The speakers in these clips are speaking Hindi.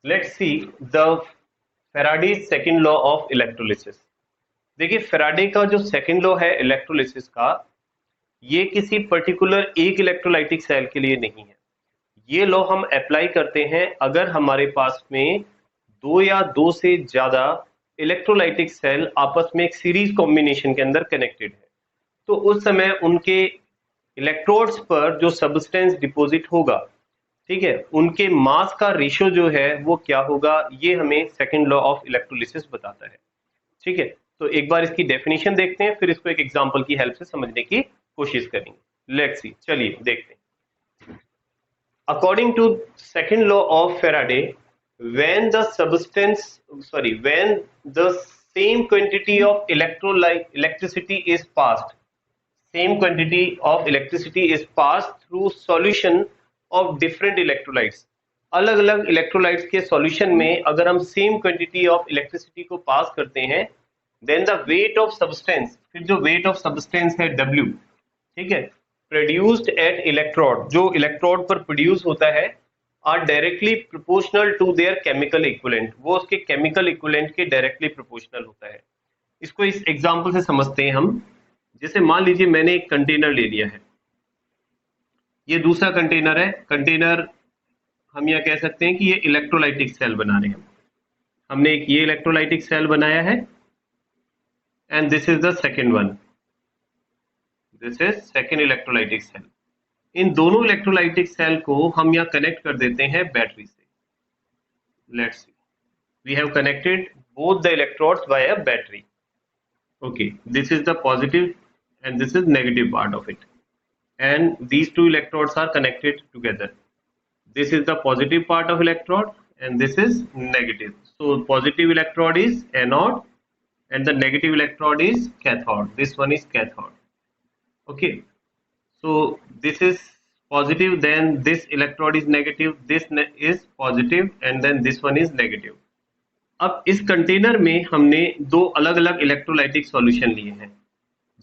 Let's see the Faraday second law of electrolysis. देखिए फैराडे का जो सेकंड लॉ है इलेक्ट्रोलिसिस का, ये किसी पर्टिकुलर एक इलेक्ट्रोलाइटिक सेल के लिए नहीं है। ये लॉ हम अप्लाई करते हैं अगर हमारे पास में दो या दो से ज्यादा इलेक्ट्रोलाइटिक सेल आपस में एक सीरीज कॉम्बिनेशन के अंदर कनेक्टेड है, तो उस समय उनके इलेक्ट्रोड्स पर जो सब्सटेंस डिपॉजिट होगा, ठीक है, उनके मास का रेशियो जो है वो क्या होगा, ये हमें सेकंड लॉ ऑफ इलेक्ट्रोलिसिस बताता है। ठीक है, तो एक बार इसकी डेफिनेशन देखते हैं, फिर इसको एक एग्जांपल की हेल्प से समझने की कोशिश करेंगे। लेट्स सी, चलिए देखते हैं। According to second law of Faraday, when the substance, when the same quantity of electricity is passed, same quantity of electricity is passed through solution of different electrolytes, अलग अलग इलेक्ट्रोलाइट्स के सॉल्यूशन में अगर हम सेम क्वांटिटी ऑफ इलेक्ट्रिसिटी को पास करते हैं, then the weight of substance, फिर जो वेट ऑफ सब्सटेंस है W, ठीक है, प्रोड्यूस्ड एट इलेक्ट्रोड, जो इलेक्ट्रोड पर प्रोड्यूस होता है, are directly proportional to their chemical equivalent, वो उसके केमिकल इक्विवेलेंट के डायरेक्टली प्रोपोर्शनल होता है। इसको इस एग्जांपल से समझते हैं हम। जैसे मान लीजिए मैंने एक कंटेनर ले लिया है, ये दूसरा कंटेनर है, कंटेनर हम यह कह सकते हैं कि ये इलेक्ट्रोलाइटिक सेल बना रहे हैं। हमने एक ये इलेक्ट्रोलाइटिक सेल बनाया है and this is the second one, this is second electrolytic cell. इन दोनों इलेक्ट्रोलाइटिक सेल को हम यहाँ कनेक्ट कर देते हैं बैटरी से। Let's see, we have connected both the electrodes by a battery. Okay, this is the positive and this is negative part of it, and these two electrodes are connected together. This is the positive part of electrode and this is negative, so positive electrode is anode and the negative electrode is cathode. This one is cathode. Okay, so this is positive, then this electrode is negative, this is positive and then this one is negative. अब इस कंटेनर में हमने दो अलग अलग इलेक्ट्रोलाइटिक सॉल्यूशन लिए हैं।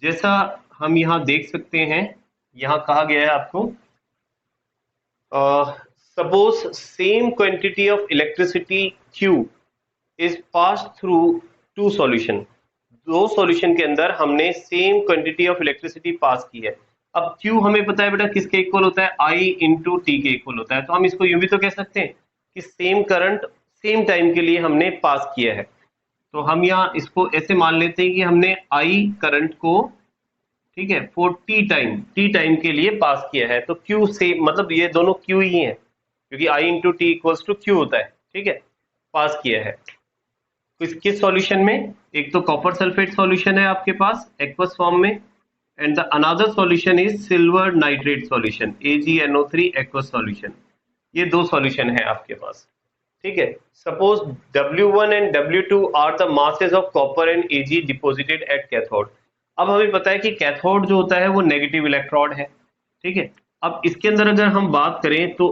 जैसा हम यहाँ देख सकते हैं, यहाँ कहा गया है आपको, suppose same quantity of electricity Q is pass through two solution. दो सॉल्यूशन के अंदर हमने same quantity of electricity pass की है। अब Q हमें पता है बेटा किसके इक्वल होता है, I इंटू टी के इक्वल होता है। तो हम इसको यूं भी तो कह सकते हैं कि सेम करंट सेम टाइम के लिए हमने पास किया है। तो हम यहाँ इसको ऐसे मान लेते हैं कि हमने I करंट को, ठीक है, फॉर टी टाइम के लिए पास किया है। तो Q से मतलब ये दोनों Q ही हैं, क्योंकि I into T equals to Q होता है। ठीक है, पास किया है किस सॉल्यूशन में, एक तो कॉपर सल्फेट सॉल्यूशन है आपके पास एक्वस फॉर्म में, and the another solution is silver nitrate solution, AgNO3 aqueous solution. ये दो सॉल्यूशन है आपके पास। ठीक है, suppose W1 and W2 are the masses of copper and Ag deposited at cathode. अब हमें पता है कि कैथोड जो होता है वो नेगेटिव इलेक्ट्रोड है। ठीक है, अब इसके अंदर अगर हम बात करें तो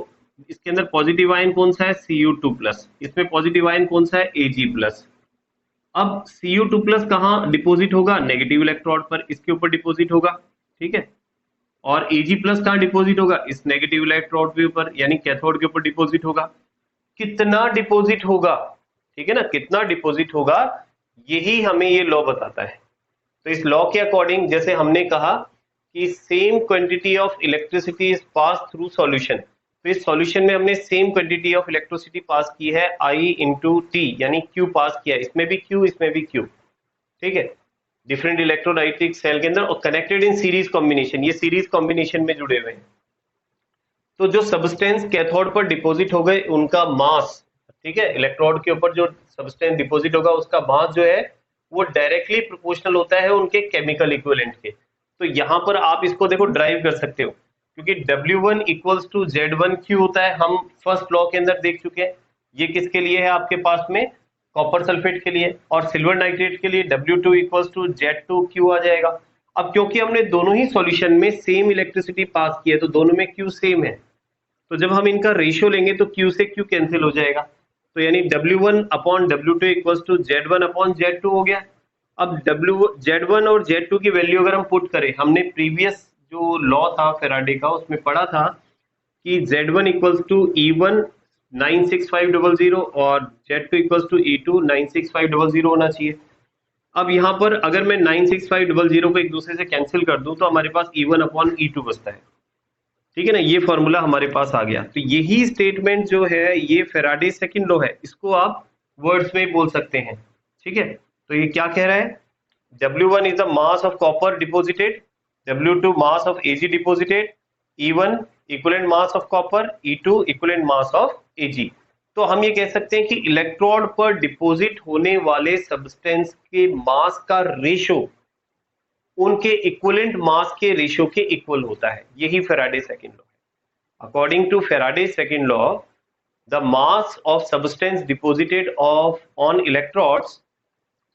इसके अंदर पॉजिटिव आयन कौन सा है, Cu2+, इसमें पॉजिटिव आयन कौन सा है, Ag+। अब Cu2+ कहाँ डिपोजिट होगा, नेगेटिव इलेक्ट्रोड पर, इसके ऊपर डिपोजिट होगा। ठीक है, और Ag+ कहाँ डिपोजिट होगा, इस नेगेटिव इलेक्ट्रोड के ऊपर, यानी कैथोड के ऊपर डिपोजिट होगा। कितना डिपोजिट होगा, ठीक है ना, कितना डिपोजिट होगा, यही हमें ये लॉ बताता है। तो इस लॉ के अकॉर्डिंग जैसे हमने कहा कि same quantity of electricity is pass through solution, तो इस सॉल्यूशन में हमने same quantity of electricity pass की है, I इंटू टी, यानी Q पास किया है, इसमें भी Q इसमें भी Q। ठीक है, डिफरेंट इलेक्ट्रोलाइटिक सेल के अंदर और कनेक्टेड इन सीरीज कॉम्बिनेशन, ये सीरीज कॉम्बिनेशन में जुड़े हुए हैं। तो जो सब्सटेंस कैथोड पर डिपॉजिट हो गए उनका मास, ठीक है, इलेक्ट्रोड के ऊपर जो सब्सटेंस डिपॉजिट होगा उसका मास जो है वो डायरेक्टली प्रोपोर्शनल होता है उनके केमिकल इक्विवेलेंट के। तो यहाँ पर आप इसको देखो ड्राइव कर सकते हो, क्योंकि W1 इक्वल्स टू Z1Q होता है, हम फर्स्ट लॉ के अंदर देख चुके हैं। ये किसके लिए है आपके पास में, कॉपर सल्फेट के लिए, और सिल्वर नाइट्रेट के लिए W2 इक्वल्स टू Z2Q आ जाएगा। अब क्योंकि हमने दोनों ही सॉल्यूशन में सेम इलेक्ट्रिसिटी पास की है तो दोनों में Q सेम है, तो जब हम इनका रेशियो लेंगे तो Q से Q कैंसिल हो जाएगा, तो यानी W1 upon W2 equals to Z1 upon Z2 हो गया। अब Z1 और Z2 की वैल्यू अगर हम पुट करें, हमने प्रीवियस जो लॉ था फैराडे का उसमें पढ़ा था कि Z1 इक्वल्स टू E1 96500 और Z2 इक्वल्स टू E2 96500 होना चाहिए। अब यहाँ पर अगर मैं 96500 को एक दूसरे से कैंसिल कर दूं तो हमारे पास E1 अपॉन E2 बचता है। ठीक है ना, ये फॉर्मूला हमारे पास आ गया। तो यही स्टेटमेंट जो है ये फैराडे सेकंड लॉ है, इसको आप वर्ड्स में बोल सकते हैं। ठीक है, तो ये क्या कह रहा है, W1 is the mass of copper deposited, W2 mass of Ag deposited, E1 equivalent mass of copper, E2 equivalent mass of Ag। तो हम ये कह सकते हैं कि इलेक्ट्रोड पर डिपॉजिट होने वाले सब्सटेंस के मास का रेशो उनके इक्विवेलेंट मास के रेशियो के इक्वल होता है। यही फैराडे सेकंड लॉ है। According to Faraday second law, the mass of substance deposited on electrodes,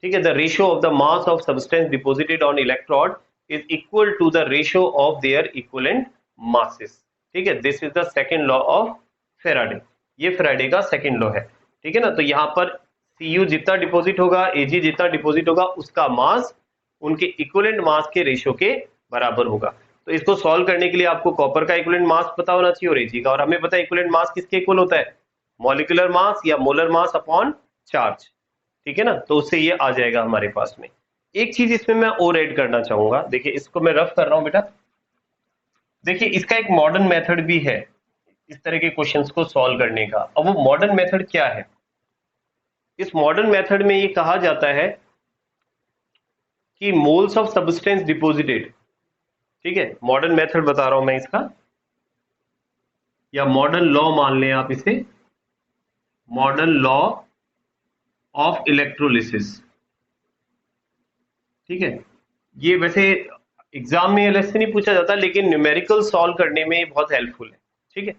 ठीक है, the ratio of the mass of substance deposited on electrode is equal to the ratio of their equivalent masses. ठीक है, this is the second law of Faraday. ये फैराडे का सेकंड लॉ है। ठीक है ना, तो यहाँ पर Cu जितना डिपॉजिट होगा, Ag जितना डिपॉजिट होगा, उसका मास उनके इक्विवेलेंट मास के रेशियो के बराबर होगा। तो इसको सॉल्व करने के लिए आपको कॉपर का इक्विवेलेंट मास पता होना चाहिए और Ag का, और हमें पता है इक्विवेलेंट मास किसके इक्वल होता है, मॉलिक्यूलर मास या मोलर मास अपॉन चार्ज। ठीक है ना, तो उससे ये आ जाएगा हमारे पास में। एक चीज इसमें मैं और ऐड करना चाहूंगा, देखिए इसको मैं रफ कर रहा हूं बेटा। देखिए इसका एक मॉडर्न मेथड भी है इस तरह के क्वेश्चंस को सॉल्व करने का। अब वो मॉडर्न मेथड क्या है, इस मॉडर्न मेथड में ये कहा जाता है कि मोल्स ऑफ सब्सटेंस डिपॉजिटेड, ठीक है, मॉडर्न मेथड बता रहा हूं मैं इसका, या मॉडर्न लॉ मान लें आप इसे, मॉडर्न लॉ ऑफ इलेक्ट्रोलिसिस। ठीक है, ये वैसे एग्जाम में अलग से नहीं पूछा जाता लेकिन न्यूमेरिकल सॉल्व करने में बहुत हेल्पफुल है। ठीक है,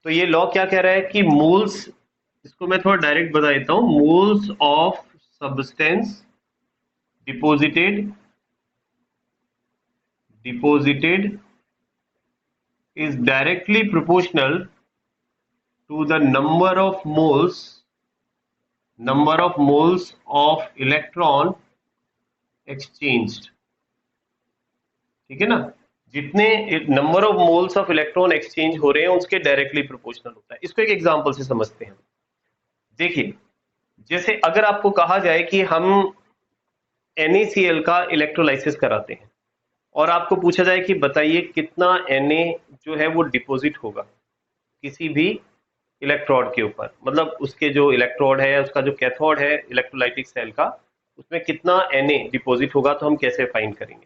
तो ये लॉ क्या कह रहा है कि मोल्स, इसको मैं थोड़ा डायरेक्ट बता देता हूं, moles of substance deposited is directly proportional to the number of moles of electron exchanged। ठीक है ना, जितने number of moles of electron exchange हो रहे हैं उसके डायरेक्टली प्रोपोर्शनल होता है। इसको एक एग्जांपल से समझते हैं। देखिए, जैसे अगर आपको कहा जाए कि हम NaCl का इलेक्ट्रोलाइसिस कराते हैं और आपको पूछा जाए कि बताइए कितना Na जो है वो डिपॉजिट होगा किसी भी इलेक्ट्रोड के ऊपर, मतलब उसके जो इलेक्ट्रोड है, उसका जो कैथोड है इलेक्ट्रोलाइटिक सेल का, उसमें कितना Na डिपॉजिट होगा, तो हम कैसे फाइंड करेंगे।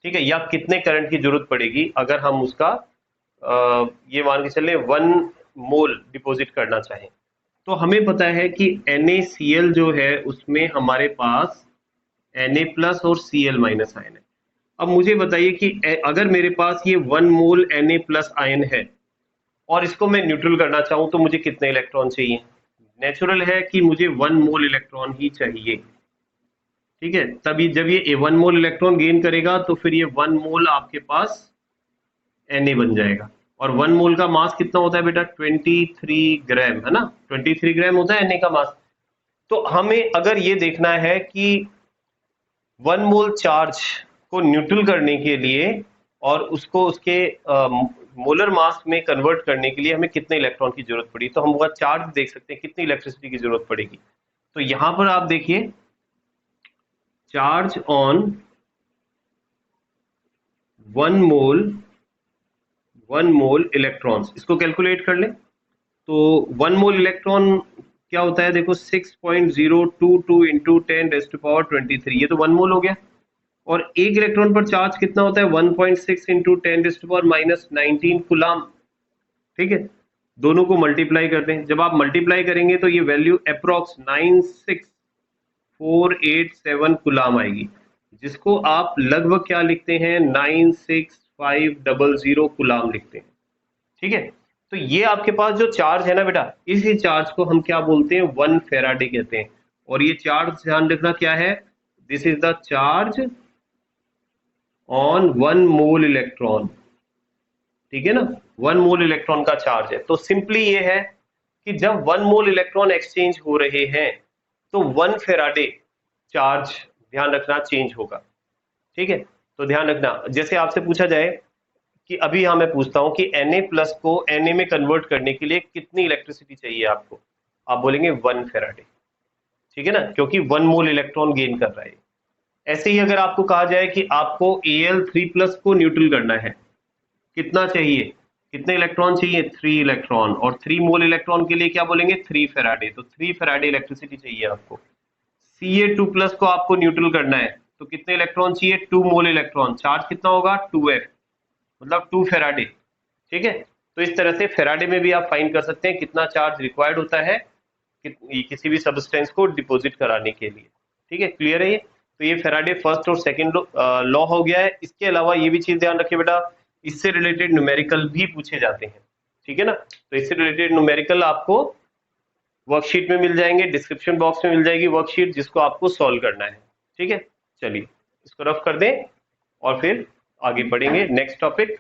ठीक है, या कितने करंट की जरूरत पड़ेगी अगर हम उसका ये मान के चले 1 मोल डिपॉजिट करना चाहें। तो हमें पता है कि NaCl जो है उसमें हमारे पास Na प्लस और Cl माइनस आयन है। अब मुझे बताइए कि अगर मेरे पास ये 1 मोल Na प्लस आयन है और इसको मैं न्यूट्रल करना चाहूं तो मुझे कितने इलेक्ट्रॉन चाहिए। नेचुरल है कि मुझे 1 मोल इलेक्ट्रॉन ही चाहिए। ठीक है, तभी जब ये 1 मोल इलेक्ट्रॉन गेन करेगा तो फिर ये 1 मोल आपके पास Na बन जाएगा। और 1 मोल का मास कितना होता है बेटा, 23 ग्राम, है ना, 23 ग्राम होता है Na का मास। तो हमें अगर ये देखना है कि 1 मोल चार्ज को न्यूट्रल करने के लिए और उसको उसके मोलर मास में कन्वर्ट करने के लिए हमें कितने इलेक्ट्रॉन की जरूरत पड़ी, तो हम वो चार्ज देख सकते हैं कितनी इलेक्ट्रिसिटी की जरूरत पड़ेगी। तो यहां पर आप देखिए, चार्ज ऑन 1 मोल इलेक्ट्रॉन्स, इसको कैलकुलेट कर लें। तो 1 मोल इलेक्ट्रॉन क्या होता है, देखो 6.022 इंटू 10⁻23, ये तो 1 मोल हो गया। और एक इलेक्ट्रॉन पर चार्ज कितना होता है, 1.6 इंटू 10⁻−19 कूलम। ठीक है, दोनों को मल्टीप्लाई करते हैं। जब आप मल्टीप्लाई करेंगे तो ये वैल्यू अप्रोक्स 96487 कूलम आएगी, जिसको आप लगभग क्या लिखते हैं, 96500 कूलम लिखते हैं। ठीक है, तो ये आपके पास जो चार्ज है ना बेटा, इसी चार्ज को हम क्या बोलते हैं, 1 फेराडे कहते हैं। और ये चार्ज ध्यान रखना क्या है, this is the charge on 1 mole electron. ठीक है ना, 1 मोल इलेक्ट्रॉन का चार्ज है। तो सिंपली ये है कि जब 1 मोल इलेक्ट्रॉन एक्सचेंज हो रहे हैं तो 1 फेराडे चार्ज, ध्यान रखना, चेंज होगा। ठीक है, तो ध्यान रखना, जैसे आपसे पूछा जाए कि अभी हाँ मैं पूछता हूँ कि Na प्लस को Na में कन्वर्ट करने के लिए कितनी इलेक्ट्रिसिटी चाहिए आपको, आप बोलेंगे 1 फेराडे, ठीक है ना, क्योंकि 1 मोल इलेक्ट्रॉन गेन कर रहा है। ऐसे ही अगर आपको कहा जाए कि आपको Al3 प्लस को न्यूट्रल करना है, कितना चाहिए, कितने इलेक्ट्रॉन चाहिए, 3 इलेक्ट्रॉन, और 3 मोल इलेक्ट्रॉन के लिए क्या बोलेंगे, 3 फेराडे, तो 3 फेराडे इलेक्ट्रिसिटी चाहिए आपको। Ca2 प्लस को आपको न्यूट्रल करना है, तो कितने इलेक्ट्रॉन चाहिए, 2 मोल इलेक्ट्रॉन, चार्ज कितना होगा, 2f, मतलब 2 फेराडे, ठीक है। तो इस तरह से फेराडे में भी आप फाइंड कर सकते हैं कितना चार्ज रिक्वायर्ड होता है किसी भी सब्सटेंस को डिपॉजिट कराने के लिए, ठीक है, क्लियर है ये। तो ये फेराडे फर्स्ट और सेकंड लॉ हो गया है। इसके अलावा ये भी चीज ध्यान रखिए बेटा, इससे रिलेटेड न्यूमेरिकल भी पूछे जाते हैं, ठीक है ना। तो इससे रिलेटेड न्यूमेरिकल आपको वर्कशीट में मिल जाएंगे, डिस्क्रिप्शन बॉक्स में मिल जाएगी वर्कशीट, जिसको आपको सॉल्व करना है, ठीक है। चलिए इसको रफ कर दें और फिर आगे बढ़ेंगे नेक्स्ट टॉपिक।